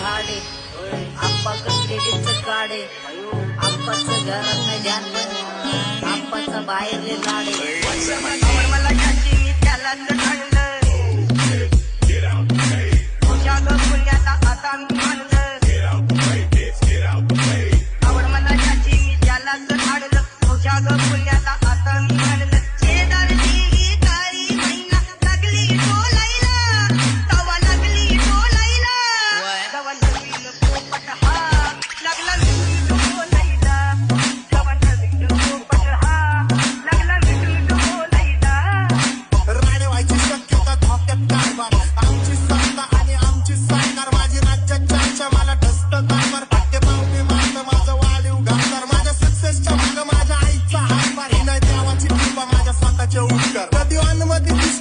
हाडे आप्पाचं क्रेडिटचं काढे आप्पाचं घरात ध्यान आप्पाचं बाहेरले लाडे मला त्याची मी त्यालाच काढलं तुझ्या पुण्याला आता मी मानलं आवड मला त्याची मी त्यालाच काढलं तुझ्या पुण्याला आता मी मानलं कधी अनमती